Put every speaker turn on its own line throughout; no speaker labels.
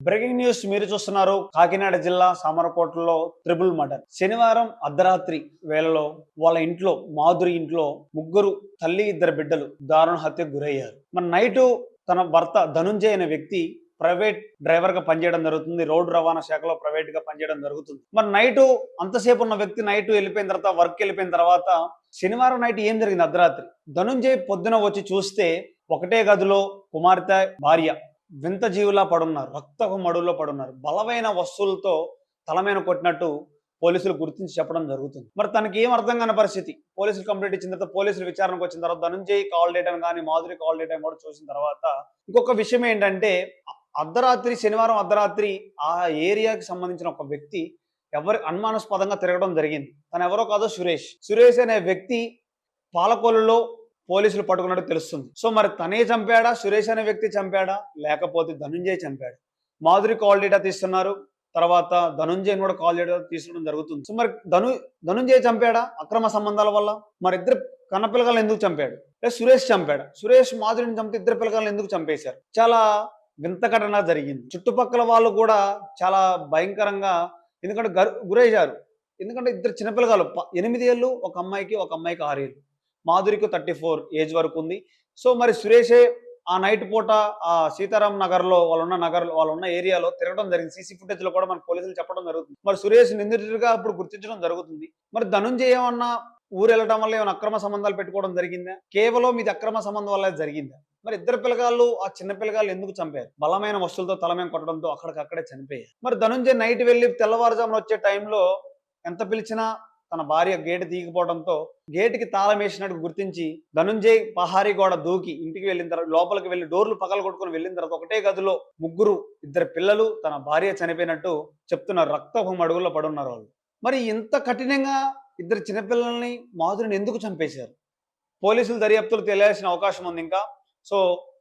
Breaking news మీరు చూస్తున్నారు. కాకినాడ జిల్లా సామర్లకోటలో ట్రిపుల్ మర్డర్. శనివారం అర్ధరాత్రి వేళలో వాళ్ళ ఇంట్లో, మాధురి ఇంట్లో ముగ్గురు, తల్లి ఇద్దరు బిడ్డలు దారుణ హత్యకు గురయ్యారు. మరి నైటు తన భర్త ధనుంజయ్ అనే వ్యక్తి ప్రైవేట్ డ్రైవర్ గా పనిచేయడం జరుగుతుంది. రోడ్డు రవాణా శాఖలో ప్రైవేట్ గా పనిచేయడం జరుగుతుంది. మరి నైటు అంతసేపు ఉన్న వ్యక్తి నైటు వెళ్ళిపోయిన తర్వాత, వర్క్ వెళ్ళిపోయిన తర్వాత శనివారం నైట్ ఏం జరిగింది? అర్ధరాత్రి ధనుంజయ్ పొద్దున వచ్చి చూస్తే ఒకటే గదిలో కుమార్తె, భార్య వింత జీవులా పడున్నారు, రక్తపు మడుల్లో పడున్నారు. బలమైన వస్తువులతో తలమైన కొట్టినట్టు పోలీసులు గుర్తించి చెప్పడం జరుగుతుంది. మరి తనకి ఏం అర్థం కాని పరిస్థితి. పోలీసులు కంప్లైంట్ ఇచ్చిన తర్వాత, పోలీసులు విచారణకు వచ్చిన తర్వాత ధనుంజయ్ కాల్ డేటాను కానీ, మాధురి కాల్ డేటా కూడా చూసిన తర్వాత ఇంకొక విషయం ఏంటంటే, అర్ధరాత్రి, శనివారం అర్ధరాత్రి ఆ ఏరియాకి సంబంధించిన ఒక వ్యక్తి ఎవరి అనుమానాస్పదంగా తిరగడం జరిగింది. తను ఎవరో కాదో సురేష్ అనే వ్యక్తి పాలకొల్లులో పోలీసులు పట్టుకున్నట్టు తెలుస్తుంది. సో మరి తనే చంపాడా, సురేష్ అనే వ్యక్తి చంపాడా, లేకపోతే ధనుంజయ్ చంపాడు? మాధురి కాల్ డేటా తీస్తున్నారు, తర్వాత ధనుంజయ్ కూడా కాల్ డేటా తీసుకోవడం జరుగుతుంది. సో మరి ధనుంజయ్ చంపాడా అక్రమ సంబంధాల వల్ల? మరి ఇద్దరు కన్నపిల్లగాలను ఎందుకు చంపాడు? లేదా సురేష్ చంపాడా? సురేష్ మాధురిని చంపితే ఇద్దరు పిల్లగాలను ఎందుకు చంపేశారు? చాలా వింత ఘటన జరిగింది. చుట్టుపక్కల వాళ్ళు కూడా చాలా భయంకరంగా, ఎందుకంటే గురయ్యారు. ఎందుకంటే ఇద్దరు చిన్నపిల్లగాలు, 8 ఏళ్ళు, ఒక అమ్మాయికి 6 ఏళ్ళు. మాధురికి 34 ఏజ్ వరకు ఉంది. సో మరి సురేషే ఆ నైట్ పూట ఆ సీతారాం నగర్లో వాళ్ళున్న ఏరియాలో తిరగడం జరిగింది. సీసీ ఫుటేజ్ లో కూడా మన పోలీసులు చెప్పడం జరుగుతుంది. మరి సురేష్ నిందితుడిగా ఇప్పుడు గుర్తించడం జరుగుతుంది. మరి ధనుంజయ్ ఏమన్నా ఊరు వెళ్ళడం వల్ల ఏమైనా అక్రమ సంబంధాలు పెట్టుకోవడం జరిగిందా? కేవలం ఇది అక్రమ సంబంధం వల్ల జరిగిందా? మరి ఇద్దరు పిల్లగాళ్ళు, ఆ చిన్న పిల్లగాళ్ళు ఎందుకు చంపారు? బలమైన వస్తువులతో తలమేం కొట్టడంతో అక్కడికక్కడే చనిపోయారు. మరి ధనుంజయ్ నైట్ వెళ్ళి తెల్లవారుజామున వచ్చే టైంలో ఎంత పిలిచినా తన భార్య గేటు తీగిపోవడంతో గేటుకి తాళం వేసినట్టు గుర్తించి ధనుంజయ్ పహారీ గోడ దూకి ఇంటికి వెళ్ళిన తర్వాత, లోపలికి వెళ్ళి డోర్లు పగల కొట్టుకుని వెళ్ళిన తర్వాత ఒకటే గదిలో ముగ్గురు, ఇద్దరు పిల్లలు, తన భార్య చనిపోయినట్టు చెప్తున్నారు. రక్తపు మడుగుల్లో పడున్నారు వాళ్ళు. మరి ఇంత కఠినంగా ఇద్దరు చిన్నపిల్లల్ని, మాధురిని ఎందుకు చంపేశారు? పోలీసులు దర్యాప్తులు తెలియాల్సిన అవకాశం ఉంది ఇంకా. సో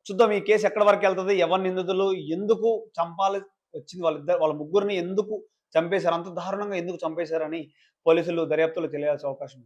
చూద్దాం ఈ కేసు ఎక్కడి వరకు వెళ్తుంది, ఎవరి నిందితులు, ఎందుకు చంపాలి వచ్చింది, వాళ్ళ ముగ్గురిని ఎందుకు చంపేశారు, అంత దారుణంగా ఎందుకు చంపేశారని పోలీసులు దర్యాప్తులు తెలియాల్సిన అవకాశం ఉంది.